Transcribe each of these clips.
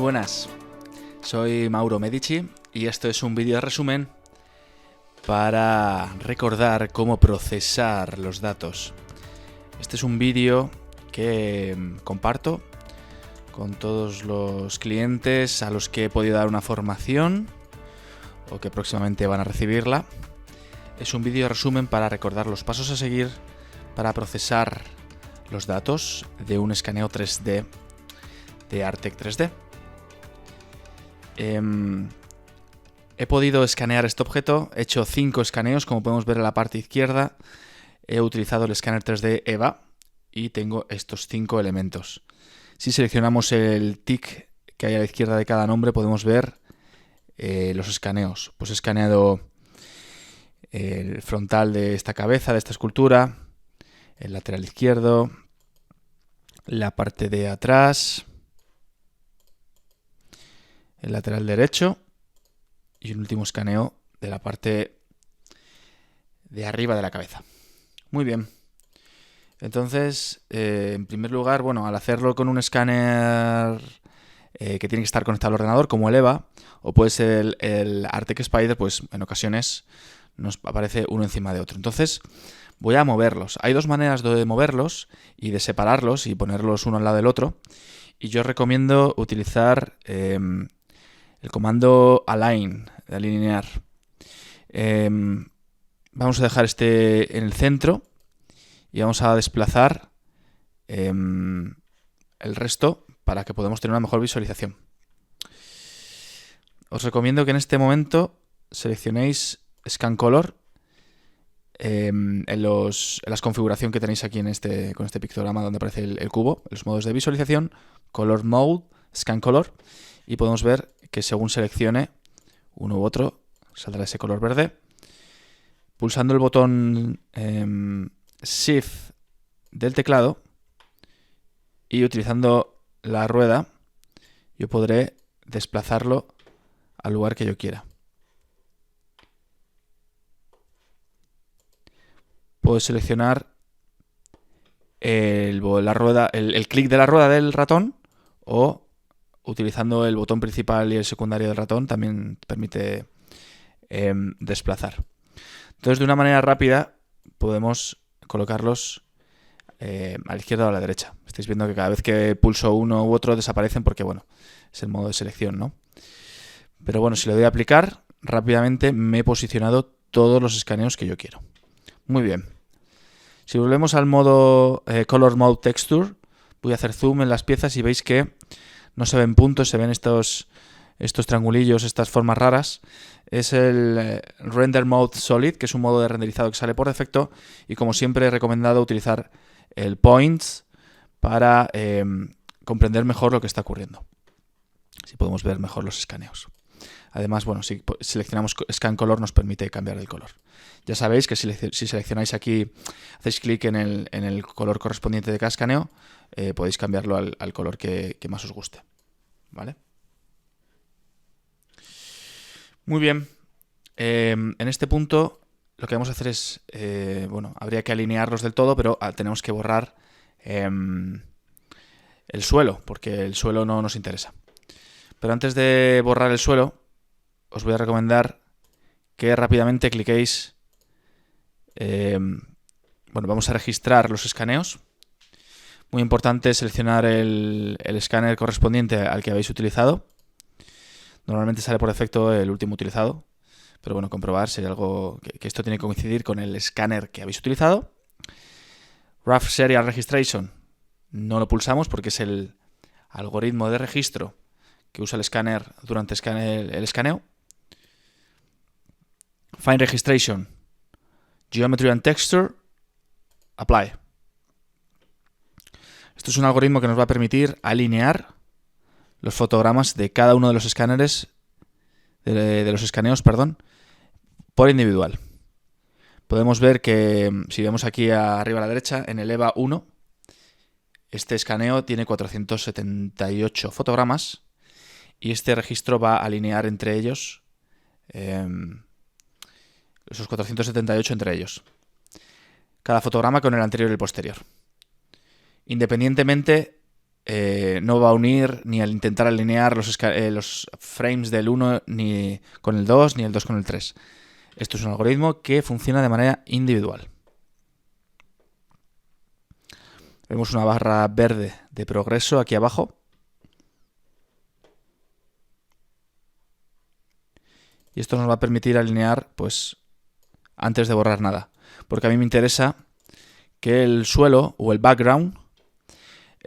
buenas, soy Mauro Medici y esto es un vídeo de resumen para recordar cómo procesar los datos. Este es un vídeo que comparto con todos los clientes a los que he podido dar una formación o que próximamente van a recibirla. Es un vídeo de resumen para recordar los pasos a seguir para procesar los datos de un escaneo 3D de Artec 3D. He podido escanear este objeto, he hecho 5 escaneos, como podemos ver en la parte izquierda. He utilizado el escáner 3D EVA y tengo estos 5 elementos. Si seleccionamos el tick que hay a la izquierda de cada nombre, podemos ver los escaneos. Pues he escaneado el frontal de esta cabeza, de esta escultura, el lateral izquierdo, la parte de atrás, el lateral derecho y un último escaneo de la parte de arriba de la cabeza. Muy bien. Entonces, en primer lugar, al hacerlo con un escáner que tiene que estar conectado al ordenador, como el EVA, o puede ser el Artec Spider, pues en ocasiones nos aparece uno encima de otro. Entonces, voy a moverlos. Hay 2 maneras de moverlos y de separarlos y ponerlos uno al lado del otro. Y yo recomiendo utilizar el comando align, de alinear. Vamos a dejar este en el centro y vamos a desplazar el resto para que podamos tener una mejor visualización. Os recomiendo que en este momento seleccionéis Scan Color en la configuración que tenéis aquí con este pictograma donde aparece el cubo, los modos de visualización, Color Mode, Scan Color, y podemos ver que según seleccione uno u otro saldrá ese color verde. Pulsando el botón Shift del teclado y utilizando la rueda, yo podré desplazarlo al lugar que yo quiera. Puedo seleccionar el clic de la rueda del ratón, o utilizando el botón principal y el secundario del ratón también permite desplazar. Entonces, de una manera rápida podemos colocarlos a la izquierda o a la derecha. Estáis viendo que cada vez que pulso uno u otro desaparecen porque, es el modo de selección, ¿no? Pero si le doy a aplicar, rápidamente me he posicionado todos los escaneos que yo quiero. Muy bien. Si volvemos al modo Color Mode Texture, voy a hacer zoom en las piezas y veis que no se ven puntos, se ven estos triangulillos, estas formas raras. Es el Render Mode Solid, que es un modo de renderizado que sale por defecto, y como siempre he recomendado utilizar el Points para comprender mejor lo que está ocurriendo. Así podemos ver mejor los escaneos. Además, si seleccionamos Scan Color nos permite cambiar el color. Ya sabéis que si seleccionáis aquí, hacéis clic en el color correspondiente de cada escaneo, podéis cambiarlo al color que más os guste. ¿Vale? Muy bien. En este punto lo que vamos a hacer es, habría que alinearlos del todo, pero tenemos que borrar el suelo, porque el suelo no nos interesa. Pero antes de borrar el suelo, os voy a recomendar que rápidamente cliquéis. Vamos a registrar los escaneos. Muy importante seleccionar el escáner correspondiente al que habéis utilizado. Normalmente sale por defecto el último utilizado, pero comprobar si hay algo que esto tiene que coincidir con el escáner que habéis utilizado. Rough Serial Registration no lo pulsamos porque es el algoritmo de registro que usa el escáner durante el escaneo. Fine Registration, Geometry and Texture, Apply. Esto es un algoritmo que nos va a permitir alinear los fotogramas de cada uno de los escáneres, de los escaneos, por individual. Podemos ver que si vemos aquí arriba a la derecha, en el EVA 1, este escaneo tiene 478 fotogramas y este registro va a alinear entre ellos esos 478 entre ellos. Cada fotograma con el anterior y el posterior. Independientemente no va a unir ni al intentar alinear los frames del 1 ni con el 2 ni el 2 con el 3. Esto es un algoritmo que funciona de manera individual. Vemos una barra verde de progreso aquí abajo. Y esto nos va a permitir alinear, pues, antes de borrar nada. Porque a mí me interesa que el suelo o el background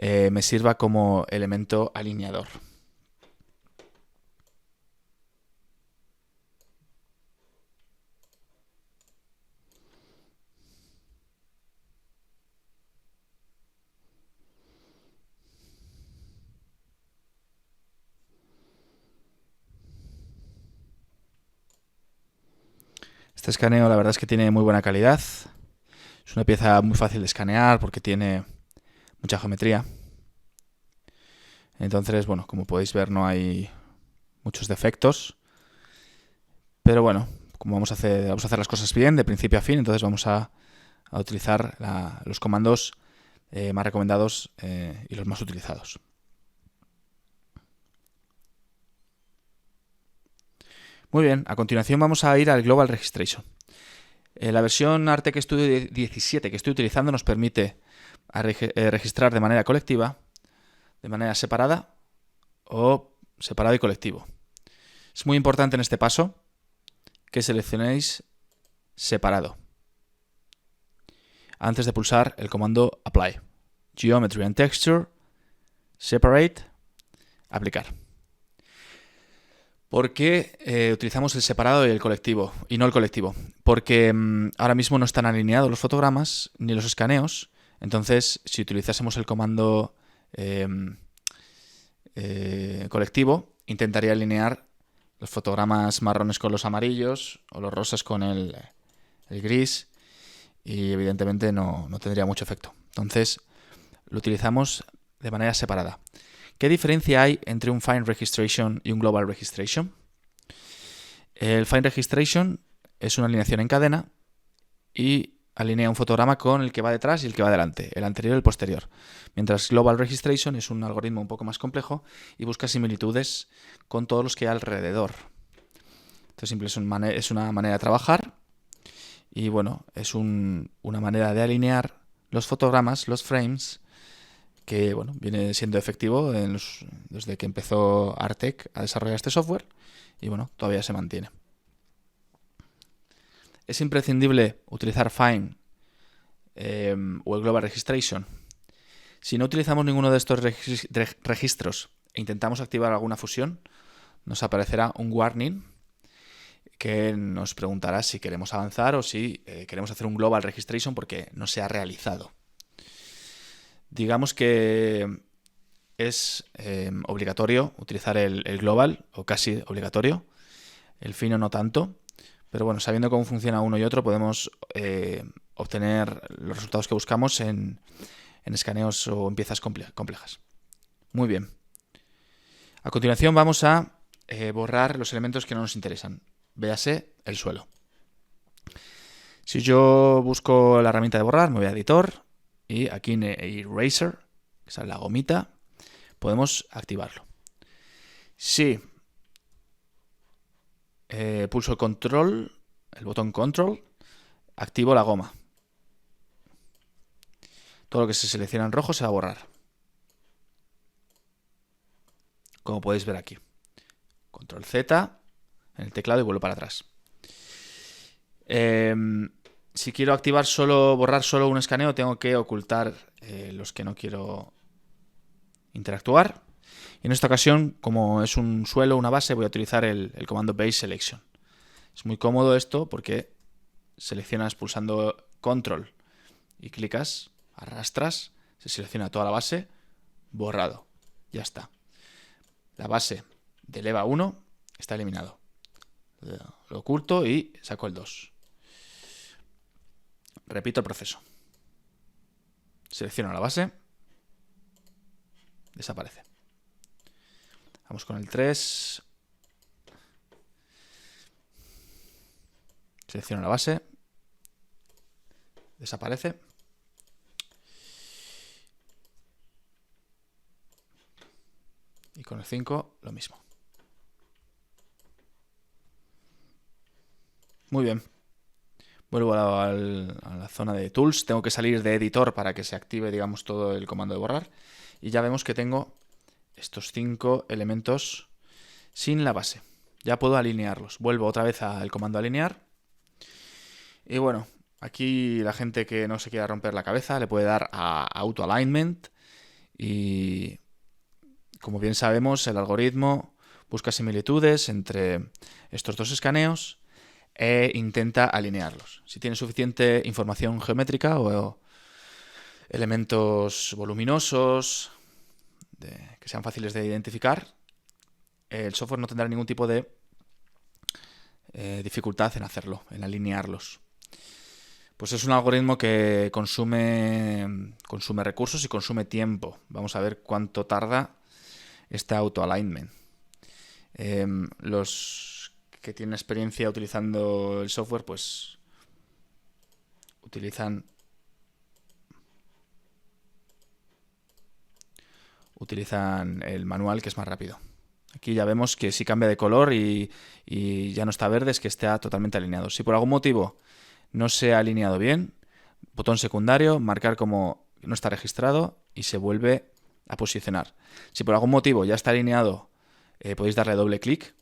me sirva como elemento alineador. Este escaneo la verdad es que tiene muy buena calidad. Es una pieza muy fácil de escanear porque tiene mucha geometría. Entonces, bueno, como podéis ver no hay muchos defectos. Pero bueno, como vamos a hacer las cosas bien, de principio a fin, entonces vamos a utilizar los comandos más recomendados y los más utilizados. Muy bien, a continuación vamos a ir al Global Registration. La versión Artec Studio 17 que estoy utilizando nos permite registrar de manera colectiva, de manera separada o separado y colectivo. Es muy importante en este paso que seleccionéis separado antes de pulsar el comando Apply. Geometry and Texture, Separate, Aplicar. ¿Por qué utilizamos el separado y el colectivo y no el colectivo? Porque ahora mismo no están alineados los fotogramas ni los escaneos. Entonces, si utilizásemos el comando colectivo, intentaría alinear los fotogramas marrones con los amarillos o los rosas con el gris y evidentemente no tendría mucho efecto. Entonces, lo utilizamos de manera separada. ¿Qué diferencia hay entre un Fine Registration y un Global Registration? El Fine Registration es una alineación en cadena y alinea un fotograma con el que va detrás y el que va delante, el anterior y el posterior. Mientras Global Registration es un algoritmo un poco más complejo y busca similitudes con todos los que hay alrededor. Entonces, es una manera de trabajar y bueno, es una manera de alinear los fotogramas, los frames, que bueno, viene siendo efectivo desde que empezó Artec a desarrollar este software y bueno, todavía se mantiene. Es imprescindible utilizar Fine o el Global Registration. Si no utilizamos ninguno de estos registros e intentamos activar alguna fusión, nos aparecerá un warning que nos preguntará si queremos avanzar o si queremos hacer un Global Registration porque no se ha realizado. Digamos que es obligatorio utilizar el global, o casi obligatorio. El fino no tanto. Pero bueno, sabiendo cómo funciona uno y otro, podemos obtener los resultados que buscamos en escaneos o en piezas complejas. Muy bien. A continuación vamos a borrar los elementos que no nos interesan. Véase el suelo. Si yo busco la herramienta de borrar, me voy a editor y aquí en Eraser, que es la gomita, podemos activarlo. Si pulso el botón control, activo la goma. Todo lo que se selecciona en rojo se va a borrar. Como podéis ver aquí. Control Z en el teclado y vuelvo para atrás. Si quiero borrar solo un escaneo, tengo que ocultar los que no quiero interactuar. Y en esta ocasión, como es un suelo, una base, voy a utilizar el comando Base Selection. Es muy cómodo esto porque seleccionas pulsando Control y clicas, arrastras, se selecciona toda la base, borrado. Ya está. La base del EVA 1 está eliminado. Lo oculto y saco el 2. Repito el proceso. Selecciono la base. Desaparece. Vamos con el 3. Selecciono la base. Desaparece. el 5 lo mismo. Muy bien. Vuelvo a la zona de Tools. Tengo que salir de Editor para que se active, digamos, todo el comando de borrar. Y ya vemos que tengo estos 5 elementos sin la base. Ya puedo alinearlos. Vuelvo otra vez al comando alinear. Y bueno, aquí la gente que no se quiera romper la cabeza le puede dar a Auto Alignment. Y como bien sabemos, el algoritmo busca similitudes entre estos dos escaneos e intenta alinearlos. Si tiene suficiente información geométrica o elementos voluminosos que sean fáciles de identificar, el software no tendrá ningún tipo de dificultad en hacerlo, en alinearlos. Pues es un algoritmo que consume recursos y consume tiempo. Vamos a ver cuánto tarda este auto-alignment. Los que tienen experiencia utilizando el software, pues utilizan el manual, que es más rápido. Aquí ya vemos que si cambia de color y ya no está verde, es que está totalmente alineado. Si por algún motivo no se ha alineado bien, botón secundario, marcar como no está registrado y se vuelve a posicionar. Si por algún motivo ya está alineado, podéis darle doble clic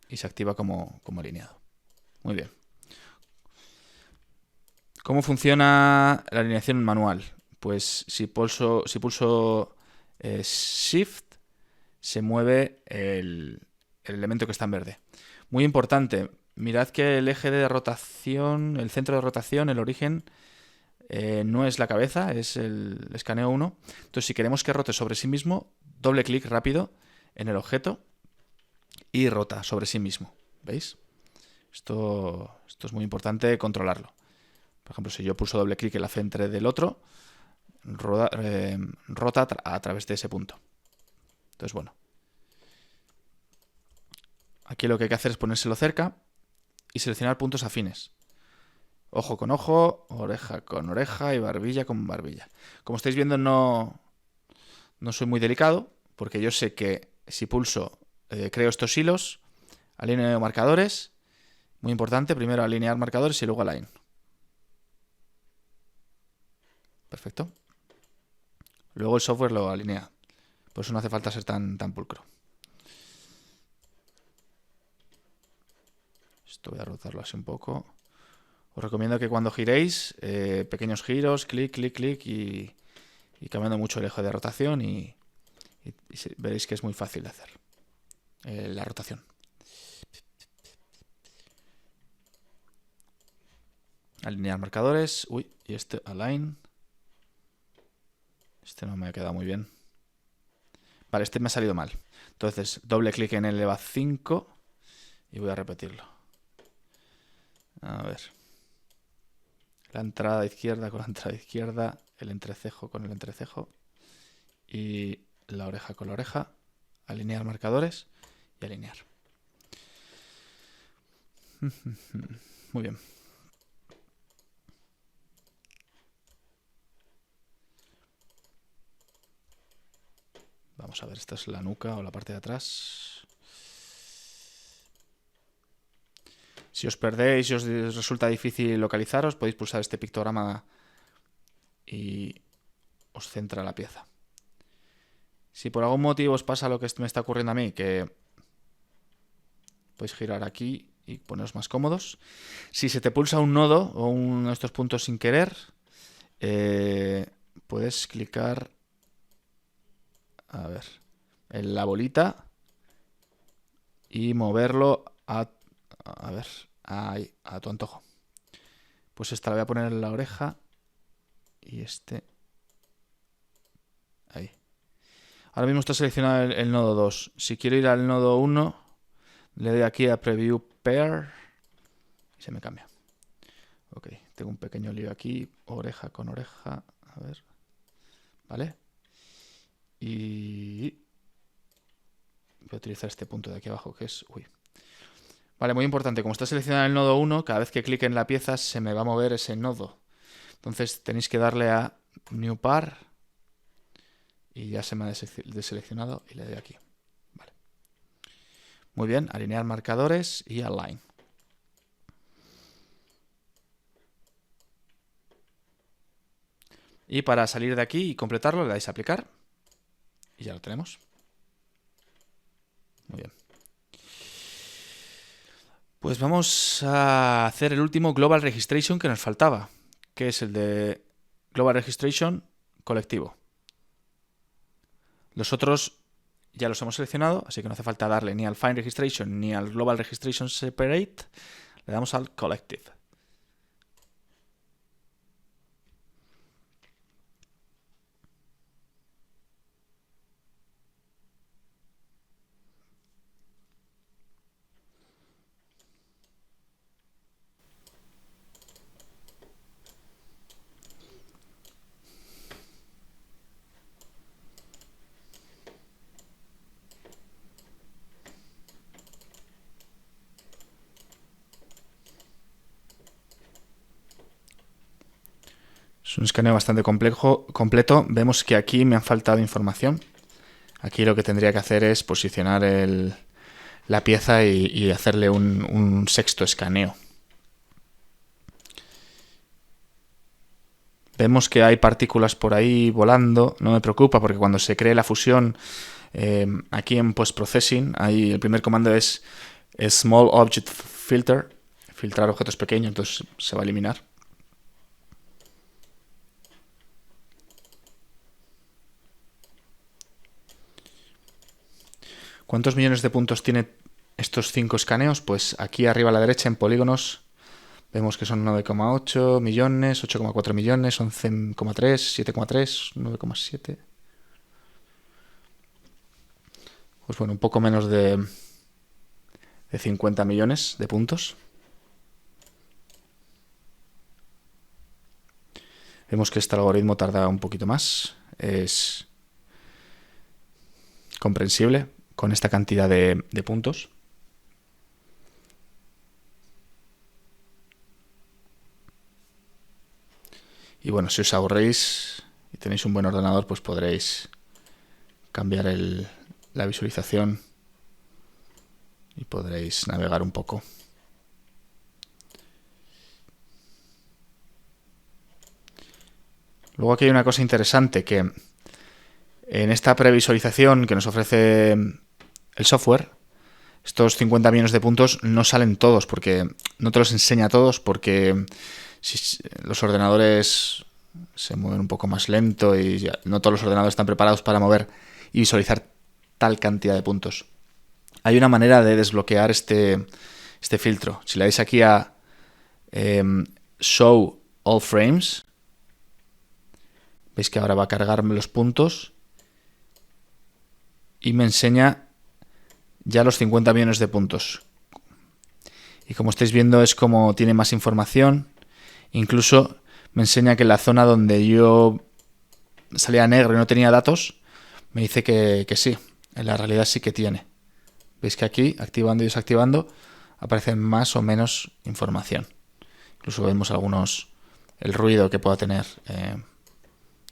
y se activa como alineado. Muy bien. ¿Cómo funciona la alineación manual? Pues si pulso Shift, se mueve el elemento que está en verde. Muy importante, mirad que el eje de rotación, el centro de rotación, el origen, no es la cabeza, es el escaneo 1. Entonces, si queremos que rote sobre sí mismo, doble clic rápido en el objeto y rota sobre sí mismo. ¿Veis? Esto es muy importante controlarlo. Por ejemplo, si yo pulso doble clic en la frente del otro, rota a través de ese punto. Entonces, bueno. Aquí lo que hay que hacer es ponérselo cerca y seleccionar puntos afines. Ojo con ojo, oreja con oreja y barbilla con barbilla. Como estáis viendo, no soy muy delicado, porque yo sé que si pulso, creo estos hilos, alineo marcadores. Muy importante, primero alinear marcadores y luego align. Perfecto. Luego el software lo alinea. Por eso no hace falta ser tan pulcro. Esto voy a rotarlo así un poco. Os recomiendo que cuando giréis, pequeños giros, clic, clic, clic y cambiando mucho el eje de rotación y veréis que es muy fácil de hacer la rotación. Alinear marcadores. Uy, y este align. Este no me ha quedado muy bien. Vale, este me ha salido mal. Entonces, doble clic en el EVA 5 y voy a repetirlo. A ver. La entrada izquierda con la entrada izquierda, el entrecejo con el entrecejo y la oreja con la oreja. Alinear marcadores y alinear. Muy bien. Vamos a ver, esta es la nuca o la parte de atrás. Si os perdéis y os resulta difícil localizaros, podéis pulsar este pictograma y os centra la pieza. Si por algún motivo os pasa lo que me está ocurriendo a mí, que podéis girar aquí y poneros más cómodos. Si se te pulsa un nodo o uno de estos puntos sin querer, puedes clicar, a ver, en la bolita y moverlo a tu antojo. Pues esta la voy a poner en la oreja y este ahí. Ahora mismo está seleccionado el nodo 2. Si quiero ir al nodo 1, le doy aquí a Preview Pair y se me cambia. Ok, tengo un pequeño lío aquí, oreja con oreja, a ver, ¿vale? Y voy a utilizar este punto de aquí abajo que es, Vale, muy importante, como está seleccionado el nodo 1, cada vez que clique en la pieza se me va a mover ese nodo. Entonces tenéis que darle a New Par y ya se me ha deseleccionado y le doy aquí. Vale. Muy bien, alinear marcadores y align. Y para salir de aquí y completarlo le dais a aplicar. Y ya lo tenemos. Muy bien. Pues vamos a hacer el último Global Registration que nos faltaba, que es el de Global Registration colectivo. Los otros ya los hemos seleccionado, así que no hace falta darle ni al Find Registration ni al Global Registration Separate. Le damos al Collective. Es un escaneo bastante completo. Vemos que aquí me han faltado información. Aquí lo que tendría que hacer es posicionar la pieza y hacerle un sexto escaneo. Vemos que hay partículas por ahí volando. No me preocupa porque cuando se cree la fusión, aquí en Post-Processing, ahí el primer comando es Small Object Filter, filtrar objetos pequeños, entonces se va a eliminar. ¿Cuántos millones de puntos tiene estos 5 escaneos? Pues aquí arriba a la derecha en polígonos vemos que son 9,8 millones, 8,4 millones, 11,3, 7,3, 9,7. Pues bueno, un poco menos de 50 millones de puntos. Vemos que este algoritmo tarda un poquito más. Es comprensible con esta cantidad de puntos. Y bueno, si os aburréis y tenéis un buen ordenador, pues podréis cambiar la visualización y podréis navegar un poco. Luego aquí hay una cosa interesante, que en esta previsualización que nos ofrece el software, estos 50 millones de puntos no salen todos, porque no te los enseña todos, porque si los ordenadores se mueven un poco más lento y ya, no todos los ordenadores están preparados para mover y visualizar tal cantidad de puntos. Hay una manera de desbloquear este filtro. Si le dais aquí a Show All Frames, veis que ahora va a cargarme los puntos y me enseña ya los 50 millones de puntos. Y como estáis viendo es como tiene más información. Incluso me enseña que en la zona donde yo salía negro y no tenía datos, me dice que sí. En la realidad sí que tiene. Veis que aquí, activando y desactivando, aparecen más o menos información. Incluso vemos el ruido que pueda tener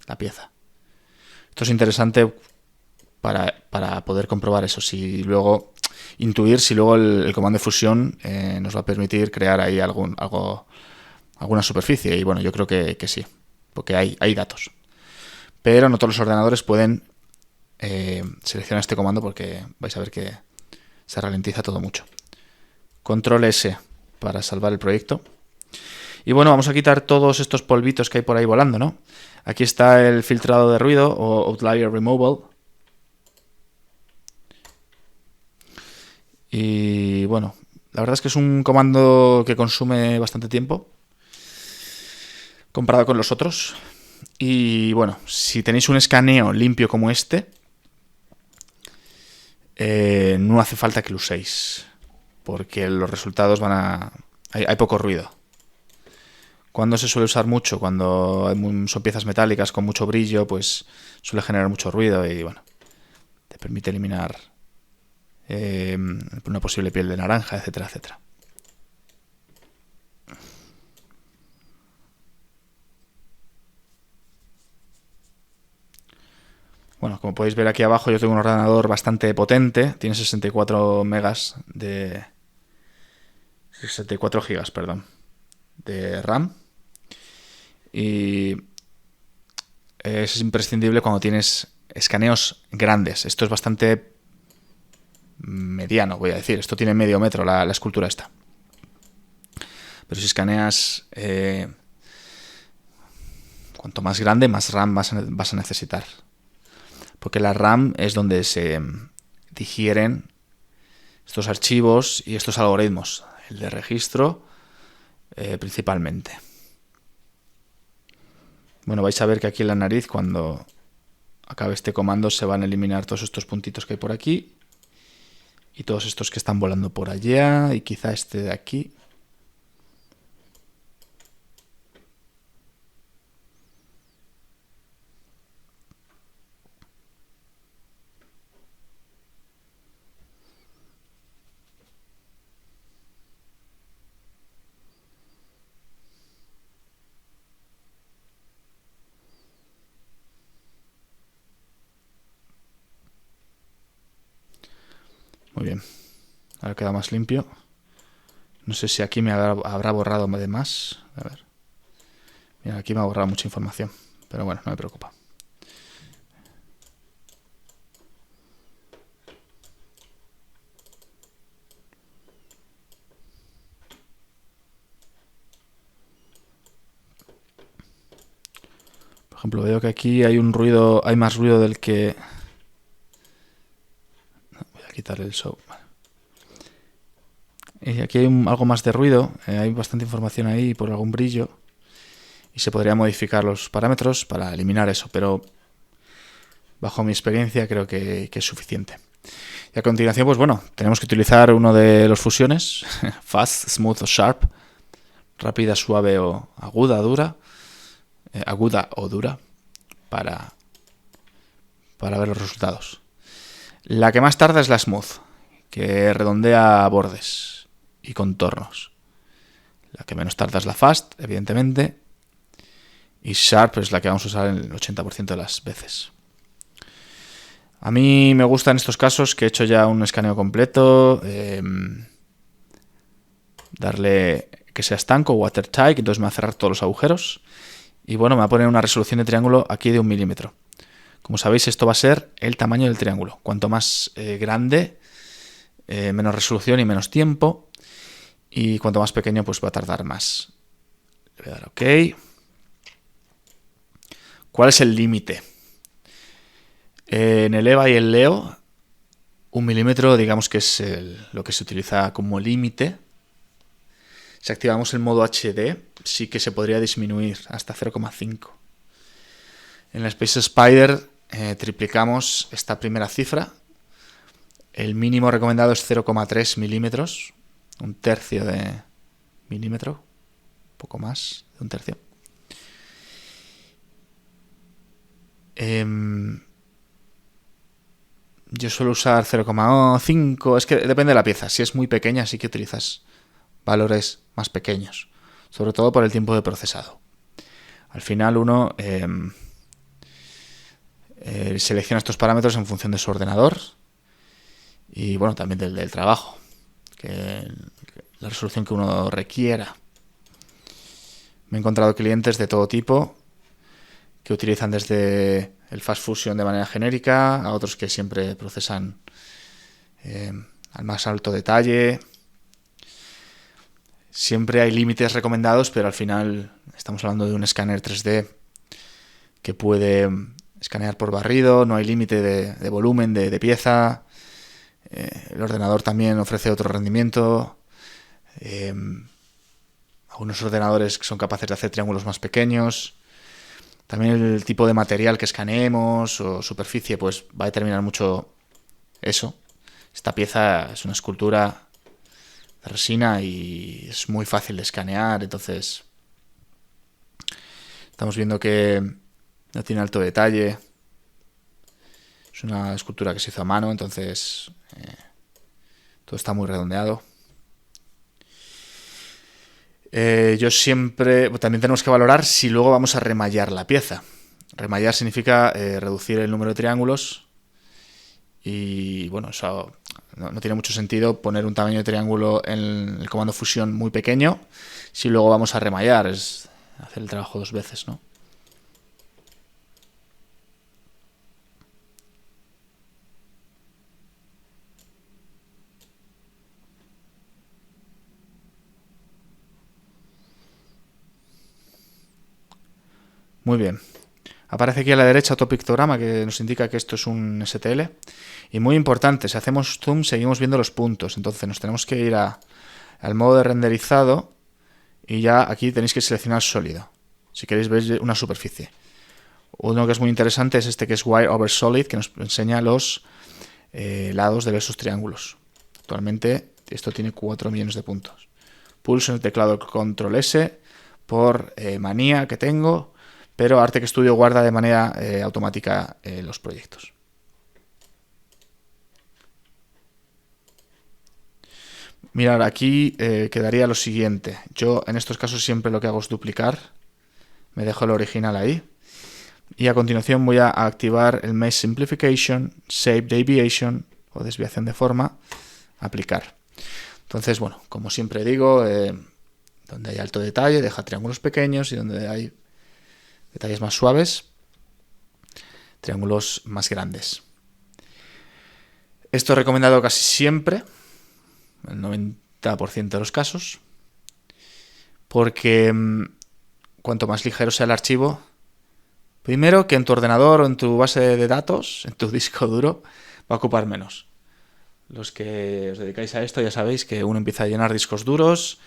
la pieza. Esto es interesante para poder comprobar eso. Si luego intuir si luego el comando de fusión nos va a permitir crear ahí alguna superficie. Y bueno, yo creo que sí, porque hay datos. Pero no todos los ordenadores pueden seleccionar este comando porque vais a ver que se ralentiza todo mucho. Control S para salvar el proyecto. Y bueno, vamos a quitar todos estos polvitos que hay por ahí volando, ¿no? Aquí está el filtrado de ruido o Outlier Removal. Y bueno, la verdad es que es un comando que consume bastante tiempo comparado con los otros. Y bueno, si tenéis un escaneo limpio como este, no hace falta que lo uséis, porque los resultados hay poco ruido. Cuando se suele usar mucho, cuando son piezas metálicas con mucho brillo, pues suele generar mucho ruido y bueno, te permite eliminar una posible piel de naranja, etcétera, etcétera. Bueno, Como podéis ver aquí abajo, yo tengo un ordenador bastante potente, tiene 64 megas de... 64 gigas, perdón, de RAM. Y es imprescindible cuando tienes escaneos grandes. Esto es bastante mediano, voy a decir. Esto tiene medio metro la escultura esta. Pero si escaneas... cuanto más grande, más RAM vas a necesitar. Porque la RAM es donde se digieren estos archivos y estos algoritmos. El de registro, principalmente. Bueno, vais a ver que aquí en la nariz, cuando acabe este comando, se van a eliminar todos estos puntitos que hay por aquí. Y todos estos que están volando por allá. Y quizá este de aquí. Muy bien. Ahora queda más limpio. No sé si aquí me habrá borrado de más. A ver. Mira, aquí me ha borrado mucha información. Pero bueno, no me preocupa. Por ejemplo, veo que aquí hay un ruido, hay más ruido del que... Voy a quitarle el show. Y aquí hay algo más de ruido, hay bastante información ahí por algún brillo. Y se podría modificar los parámetros para eliminar eso, pero bajo mi experiencia creo que es suficiente. Y a continuación, pues bueno, tenemos que utilizar uno de los fusiones, Fast, Smooth o Sharp, rápida, suave o aguda, dura, aguda o dura, para ver los resultados. La que más tarda es la Smooth, que redondea bordes y contornos. La que menos tarda es la Fast, evidentemente, y Sharp es la que vamos a usar en el 80% de las veces. A mí me gusta en estos casos, que he hecho ya un escaneo completo, darle que sea estanco, watertight, entonces me va a cerrar todos los agujeros. Y bueno, me va a poner una resolución de triángulo aquí de 1 milímetro. Como sabéis, esto va a ser el tamaño del triángulo. Cuanto más grande, menos resolución y menos tiempo. Y cuanto más pequeño, pues va a tardar más. Le voy a dar OK. ¿Cuál es el límite? En el EVA y el Leo, 1 milímetro digamos que es lo que se utiliza como límite. Si activamos el modo HD, sí que se podría disminuir hasta 0,5. En la Space Spider triplicamos esta primera cifra. El mínimo recomendado es 0,3 milímetros, un tercio de milímetro, poco más de un tercio. Yo suelo usar 0,5, es que depende de la pieza. Si es muy pequeña, sí que utilizas valores más pequeños, sobre todo por el tiempo de procesado. Al final uno selecciona estos parámetros en función de su ordenador y bueno, también del trabajo, que la resolución que uno requiera. Me he encontrado clientes de todo tipo que utilizan desde el Fast Fusion de manera genérica a otros que siempre procesan al más alto detalle. Siempre hay límites recomendados, pero al final estamos hablando de un escáner 3D que puede escanear por barrido, no hay límite de volumen de pieza. El ordenador también ofrece otro rendimiento. Algunos ordenadores son capaces de hacer triángulos más pequeños. También el tipo de material que escaneemos o superficie pues va a determinar mucho eso. Esta pieza es una escultura de resina y es muy fácil de escanear, entonces estamos viendo que no tiene alto detalle. Es una escultura que se hizo a mano, entonces todo está muy redondeado. Yo siempre... También tenemos que valorar si luego vamos a remallar la pieza. remallar significa reducir el número de triángulos y bueno, eso no tiene mucho sentido poner un tamaño de triángulo en el comando fusión muy pequeño si luego vamos a remallar, es hacer el trabajo dos veces, ¿no? Muy bien. Aparece aquí a la derecha otro pictograma que nos indica que esto es un STL. Y muy importante, si hacemos zoom seguimos viendo los puntos. Entonces nos tenemos que ir al modo de renderizado y ya aquí tenéis que seleccionar sólido. Si queréis ver una superficie. Uno que es muy interesante es este que es Wire over Solid, que nos enseña los lados de esos triángulos. Actualmente esto tiene 4 millones de puntos. Pulso en el teclado Control S por manía que tengo, pero Artec Studio guarda de manera automática los proyectos. Mirad, aquí quedaría lo siguiente. Yo en estos casos siempre lo que hago es duplicar. Me dejo el original ahí. Y a continuación voy a activar el Mesh Simplification, Shape Deviation o desviación de forma, aplicar. Entonces, bueno, como siempre digo, donde hay alto detalle, deja triángulos pequeños y donde hay detalles más suaves, triángulos más grandes. Esto es recomendado casi siempre, el 90% de los casos, porque cuanto más ligero sea el archivo, primero que en tu ordenador o en tu base de datos, en tu disco duro, va a ocupar menos. Los que os dedicáis a esto ya sabéis que uno empieza a llenar discos duros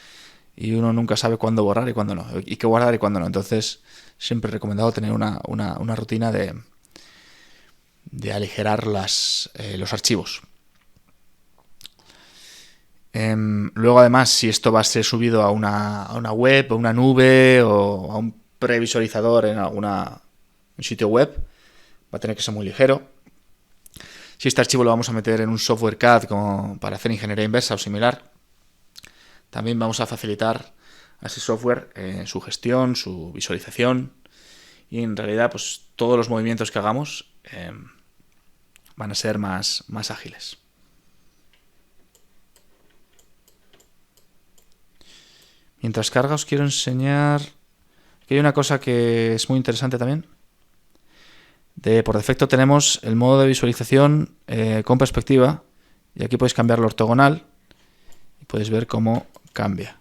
y uno nunca sabe cuándo borrar y cuándo no, y qué guardar y cuándo no. Entonces, siempre he recomendado tener una rutina de aligerar los archivos. Luego, además, si esto va a ser subido a una web, a una nube o a un previsualizador en un sitio web, va a tener que ser muy ligero. Si este archivo lo vamos a meter en un software CAD como para hacer ingeniería inversa o similar, también vamos a facilitar a ese software su gestión, su visualización y en realidad pues todos los movimientos que hagamos van a ser más ágiles. Mientras carga os quiero enseñar que hay una cosa que es muy interesante también. Por defecto tenemos el modo de visualización con perspectiva y aquí podéis cambiar lo ortogonal y podéis ver cómo cambia.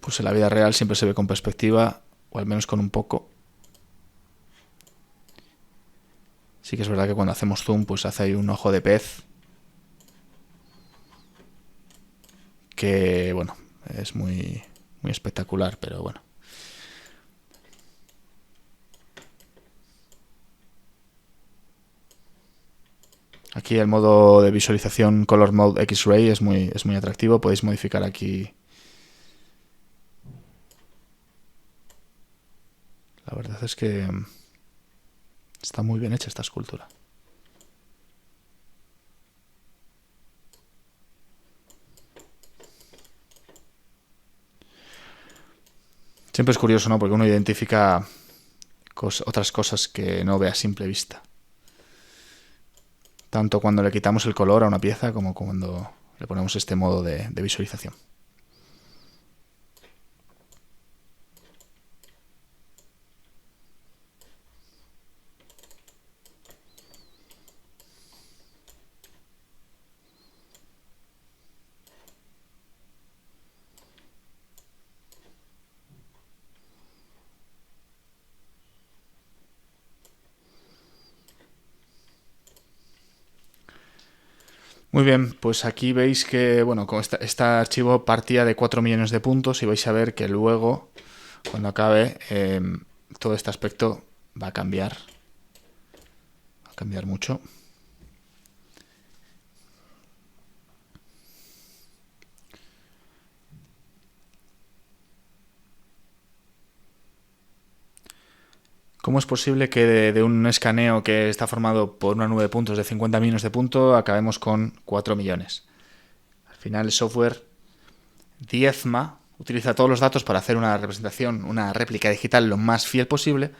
Pues en la vida real siempre se ve con perspectiva o al menos con un poco. Sí que es verdad que cuando hacemos zoom pues hace ahí un ojo de pez que bueno, es muy espectacular, pero bueno. Aquí el modo de visualización Color Mode X-Ray es muy atractivo. Podéis modificar aquí. La verdad es que está muy bien hecha esta escultura. Siempre es curioso, ¿no? Porque uno identifica otras cosas que no ve a simple vista. Tanto cuando le quitamos el color a una pieza como cuando le ponemos este modo de visualización. Muy bien, pues aquí veis que bueno, con este archivo partía de 4 millones de puntos y vais a ver que luego, cuando acabe, todo este aspecto va a cambiar. Va a cambiar mucho. ¿Cómo es posible que de un escaneo que está formado por una nube de puntos de 50 millones de puntos acabemos con 4 millones? Al final el software diezma utiliza todos los datos para hacer una representación, una réplica digital lo más fiel posible,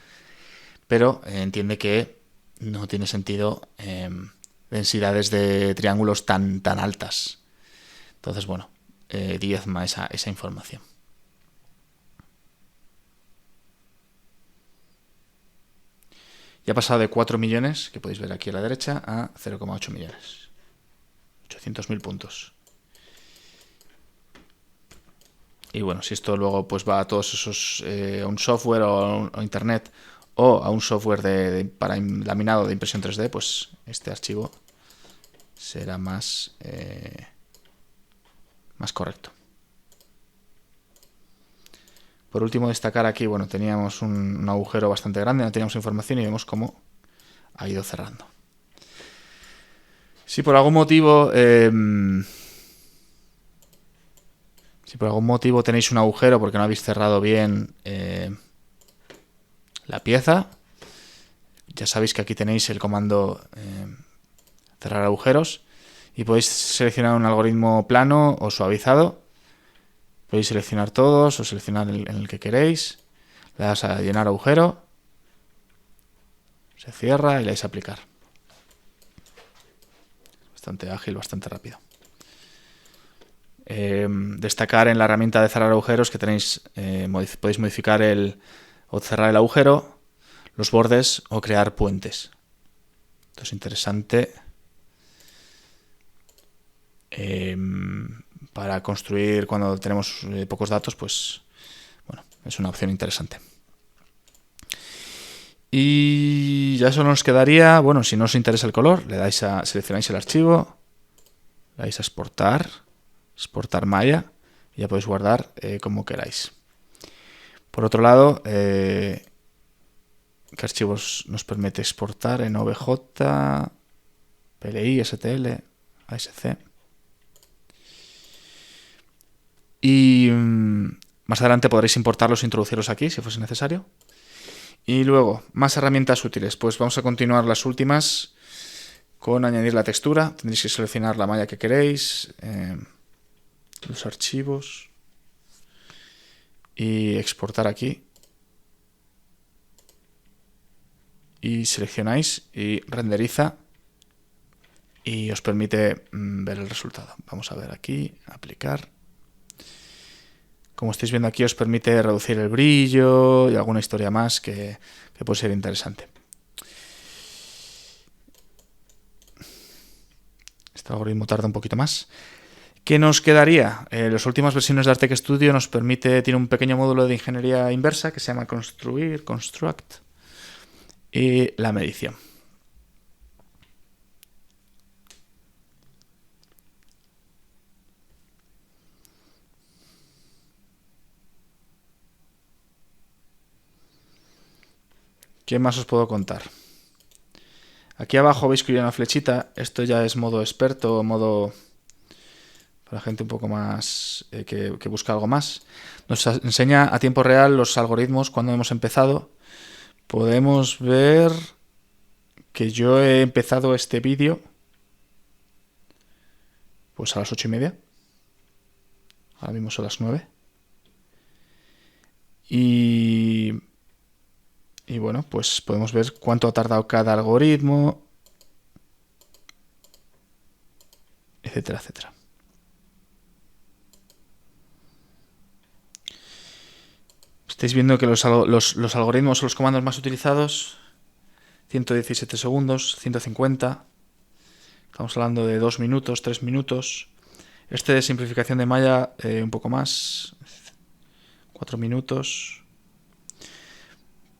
pero entiende que no tiene sentido densidades de triángulos tan altas. Entonces, bueno, diezma esa información. Ya ha pasado de 4 millones, que podéis ver aquí a la derecha, a 0,8 millones. 800.000 puntos. Y bueno, si esto luego pues va a todos esos, a un software o a internet o a un software para laminado de impresión 3D, pues este archivo será más correcto. Por último, destacar aquí, bueno, teníamos un agujero bastante grande, no teníamos información y vemos cómo ha ido cerrando. Si por algún motivo tenéis un agujero porque no habéis cerrado bien la pieza, ya sabéis que aquí tenéis el comando cerrar agujeros y podéis seleccionar un algoritmo plano o suavizado. Podéis seleccionar todos o seleccionar en el que queréis. Le das a llenar agujero, se cierra y le dais a aplicar. Bastante ágil, bastante rápido. Destacar en la herramienta de cerrar agujeros que tenéis, podéis modificar o cerrar el agujero, los bordes o crear puentes. Esto es interesante para construir cuando tenemos pocos datos, pues bueno, es una opción interesante. Y ya solo nos quedaría, bueno, si no os interesa el color, seleccionáis el archivo, le dais a exportar malla y ya podéis guardar como queráis. Por otro lado, ¿qué archivos nos permite exportar? En OBJ, PLI, STL, ASC. Y más adelante podréis importarlos e introducirlos aquí si fuese necesario. Y luego, más herramientas útiles. Pues vamos a continuar las últimas con añadir la textura. Tendréis que seleccionar la malla que queréis, los archivos y exportar aquí. Y seleccionáis y renderiza y os permite ver el resultado. Vamos a ver aquí, aplicar. Como estáis viendo aquí, os permite reducir el brillo y alguna historia más que puede ser interesante. Este algoritmo tarda un poquito más. ¿Qué nos quedaría? Las últimas versiones de Artec Studio tiene un pequeño módulo de ingeniería inversa que se llama Construct y la medición. ¿Qué más os puedo contar? Aquí abajo veis que hay una flechita. Esto ya es modo experto, modo para gente un poco más que busca algo más. Nos enseña a tiempo real los algoritmos cuando hemos empezado. Podemos ver que yo he empezado este vídeo pues a las 8:30. Ahora mismo son las 9. Y bueno, pues podemos ver cuánto ha tardado cada algoritmo, etcétera, etcétera. Estáis viendo que los algoritmos o los comandos más utilizados, 117 segundos, 150. Estamos hablando de 2 minutos, 3 minutos. Este de simplificación de malla, un poco más, 4 minutos.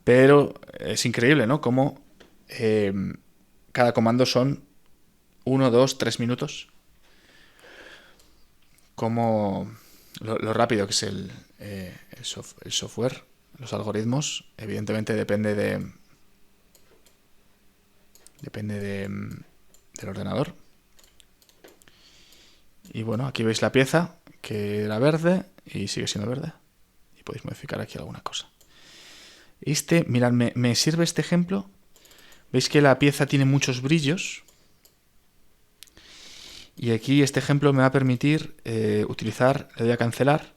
Pero es increíble, ¿no? Cómo cada comando son 1, 2, 3 minutos. Cómo lo rápido que es el software, los algoritmos, evidentemente depende del ordenador. Y bueno, aquí veis la pieza que era verde y sigue siendo verde. Y podéis modificar aquí alguna cosa. Mirad, me sirve este ejemplo. Veis que la pieza tiene muchos brillos. Y aquí este ejemplo me va a permitir utilizar, le doy a cancelar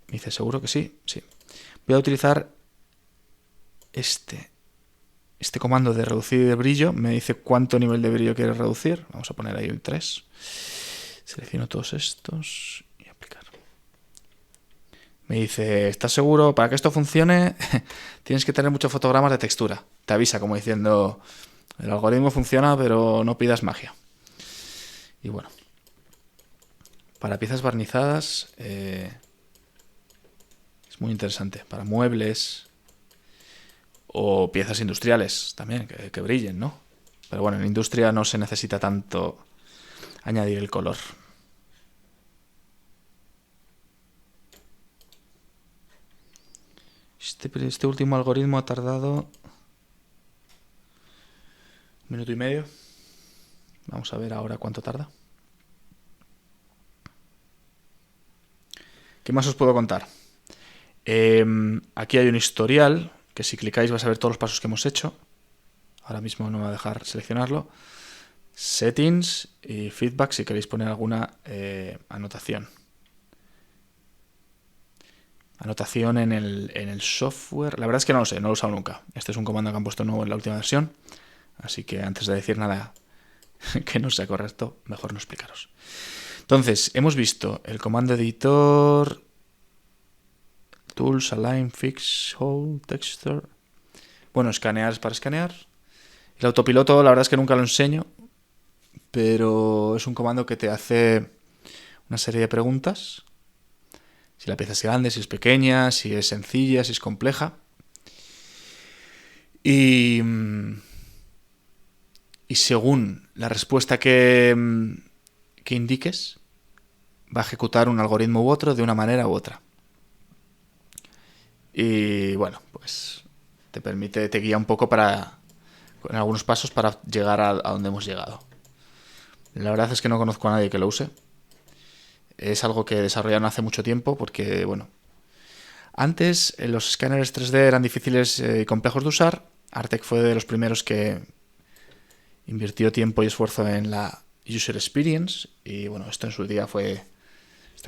Me dice, ¿seguro que sí? Sí. Voy a utilizar este comando de reducir de brillo. Me dice cuánto nivel de brillo quiere reducir. Vamos a poner ahí un 3. Selecciono todos estos y aplicar. Me dice, ¿estás seguro? Para que esto funcione tienes que tener muchos fotogramas de textura. Te avisa como diciendo, el algoritmo funciona, pero no pidas magia. Y bueno, para piezas barnizadas es muy interesante. Para muebles o piezas industriales también, que brillen, ¿no? Pero bueno, en industria no se necesita tanto añadir el color. Este último algoritmo ha tardado 1 minuto y medio. Vamos a ver ahora cuánto tarda. ¿Qué más os puedo contar? Aquí hay un historial que si clicáis vais a ver todos los pasos que hemos hecho. Ahora mismo no me va a dejar seleccionarlo. Settings y feedback si queréis poner alguna anotación. Anotación en el software. La verdad es que no lo sé, no lo he usado nunca. Este es un comando que han puesto nuevo en la última versión. Así que antes de decir nada que no sea correcto, mejor no explicaros. Entonces, hemos visto el comando editor, tools, align, fix, hold, texture. Bueno, escanear es para escanear. El autopiloto, la verdad es que nunca lo enseño, pero es un comando que te hace una serie de preguntas. Si la pieza es grande, si es pequeña, si es sencilla, si es compleja. Y según la respuesta que indiques, va a ejecutar un algoritmo u otro de una manera u otra. Y bueno, pues te guía un poco en algunos pasos para llegar a donde hemos llegado. La verdad es que no conozco a nadie que lo use. Es algo que desarrollaron hace mucho tiempo porque, bueno, antes los escáneres 3D eran difíciles y complejos de usar. Artec fue de los primeros que invirtió tiempo y esfuerzo en la user experience y bueno, este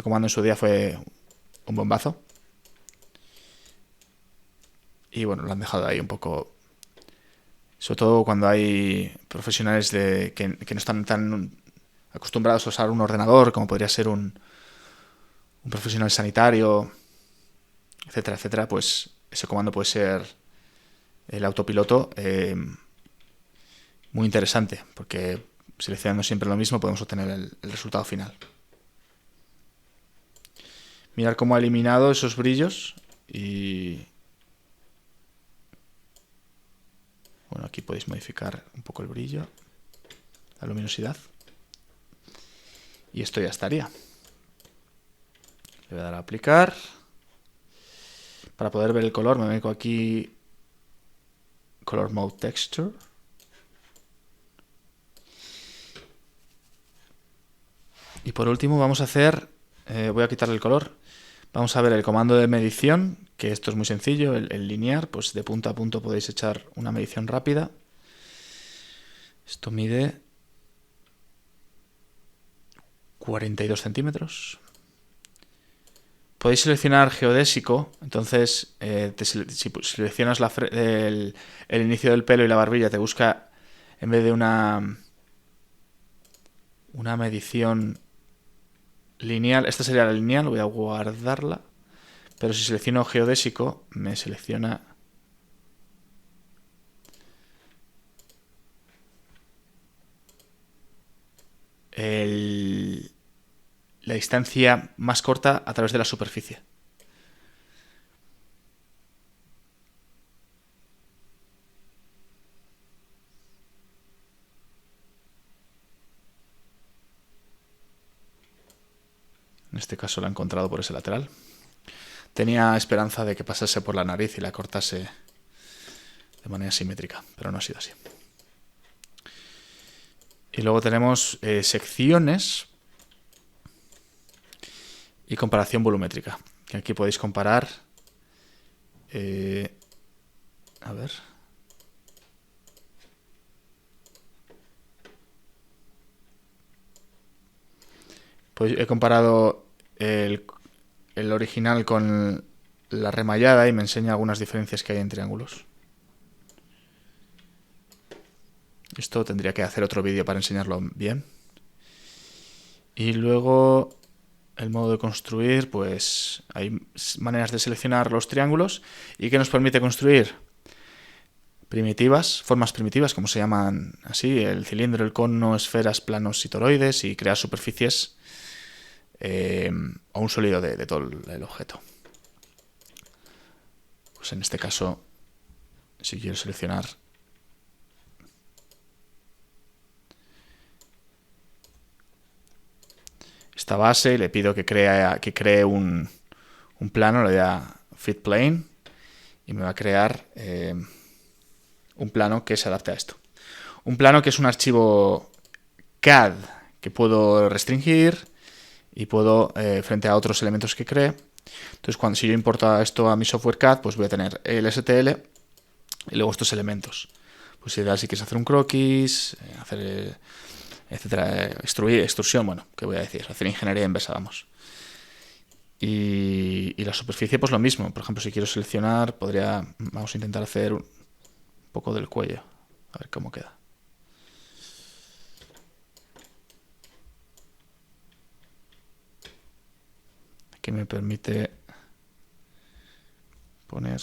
comando en su día fue un bombazo. Y bueno, lo han dejado ahí un poco, sobre todo cuando hay profesionales que no están tan acostumbrados a usar un ordenador como podría ser un profesional sanitario, etcétera, etcétera, pues ese comando puede ser el autopiloto muy interesante, porque seleccionando siempre lo mismo podemos obtener el resultado final. Mirar cómo ha eliminado esos brillos y bueno, aquí podéis modificar un poco el brillo, la luminosidad y esto ya estaría. Le voy a dar a aplicar. Para poder ver el color me vengo aquí, Color Mode Texture. Y por último vamos a hacer, voy a quitarle el color, vamos a ver el comando de medición, que esto es muy sencillo, el linear, pues de punto a punto podéis echar una medición rápida. Esto mide 42 centímetros. Podéis seleccionar geodésico, entonces si seleccionas el inicio del pelo y la barbilla te busca, en vez de una medición lineal, esta sería la lineal, voy a guardarla, pero si selecciono geodésico me selecciona la distancia más corta a través de la superficie. En este caso la he encontrado por ese lateral. Tenía esperanza de que pasase por la nariz y la cortase de manera simétrica, pero no ha sido así. Y luego tenemos secciones y comparación volumétrica. Que aquí podéis comparar. A ver. Pues he comparado el el original con la remallada y me enseña algunas diferencias que hay en triángulos. Esto tendría que hacer otro vídeo para enseñarlo bien. Y luego el modo de construir, pues hay maneras de seleccionar los triángulos y que nos permite construir primitivas, formas primitivas, como se llaman así, el cilindro, el cono, esferas, planos y toroides, y crear superficies o un sólido de todo el objeto. Pues en este caso, si quiero seleccionar esta base, le pido que cree un plano, le doy a Fit Plane y me va a crear un plano que se adapte a esto. Un plano que es un archivo CAD que puedo restringir y puedo, frente a otros elementos que cree. Entonces, si yo importo esto a mi software CAD, pues voy a tener el STL y luego estos elementos. Pues si quieres hacer un croquis, hacer, etcétera, extrusión, bueno, ¿qué voy a decir? Hacer ingeniería inversa, vamos. Y la superficie, pues lo mismo. Por ejemplo, si quiero seleccionar, vamos a intentar hacer un poco del cuello. A ver cómo queda. Aquí me permite poner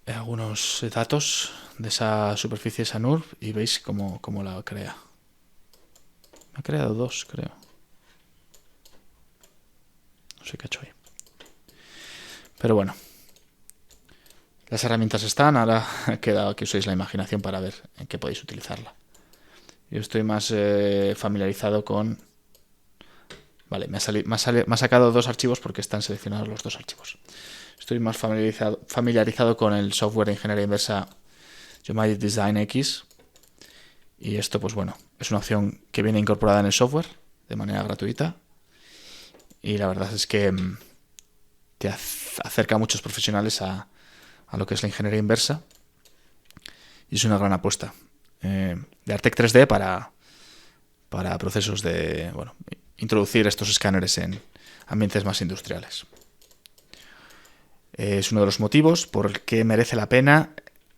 algunos datos de esa superficie, esa NURB, y veis cómo la crea. Me ha creado dos, creo. No sé qué ha hecho ahí. Pero bueno. Las herramientas están, ahora queda que uséis la imaginación para ver en qué podéis utilizarla. Yo estoy más familiarizado con... Vale, me ha sacado dos archivos porque están seleccionados los dos archivos. Estoy más familiarizado con el software de ingeniería inversa Geomagic Design X. Y esto, pues bueno, es una opción que viene incorporada en el software de manera gratuita. Y la verdad es que te acerca a muchos profesionales a lo que es la ingeniería inversa. Y es una gran apuesta de Artec 3D para procesos de, bueno, introducir estos escáneres en ambientes más industriales. Es uno de los motivos por el que merece la pena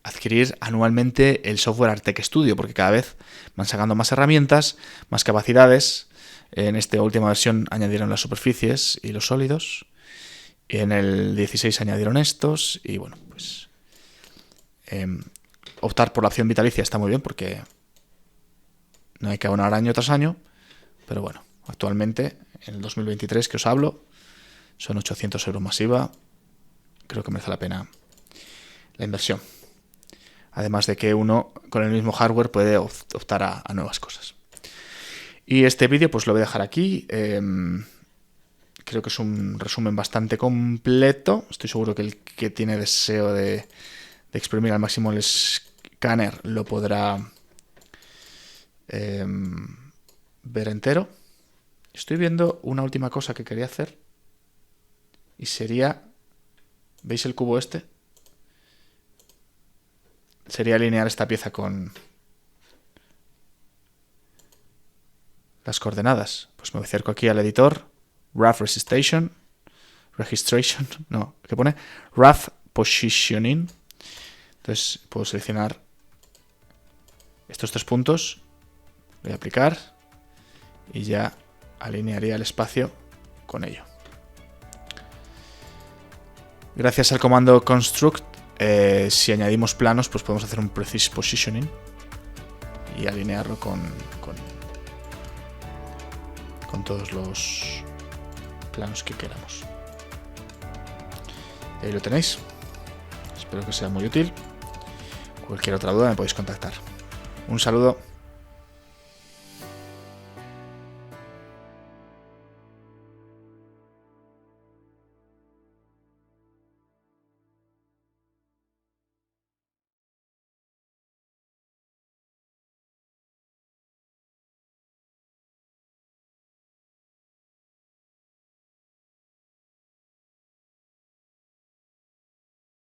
adquirir anualmente el software Artec Studio, porque cada vez van sacando más herramientas, más capacidades. En esta última versión añadieron las superficies y los sólidos. Y en el 16 añadieron estos. Y bueno, pues optar por la opción vitalicia está muy bien porque no hay que abonar año tras año. Pero bueno, actualmente, en el 2023 que os hablo, son 800 euros más IVA. Creo que merece la pena la inversión. Además de que uno con el mismo hardware puede optar a nuevas cosas. Y este vídeo pues lo voy a dejar aquí. Creo que es un resumen bastante completo. Estoy seguro que el que tiene deseo de exprimir al máximo el escáner lo podrá ver entero. Estoy viendo una última cosa que quería hacer. Y sería... ¿Veis el cubo este? Sería alinear esta pieza con las coordenadas. Pues me acerco aquí al editor, Rough Registration, no, ¿qué pone? Rough Positioning. Entonces puedo seleccionar estos tres puntos, voy a aplicar y ya alinearía el espacio con ello. Gracias al comando construct, si añadimos planos, pues podemos hacer un precise positioning y alinearlo con todos los planos que queramos. Y ahí lo tenéis. Espero que sea muy útil. Cualquier otra duda me podéis contactar. Un saludo.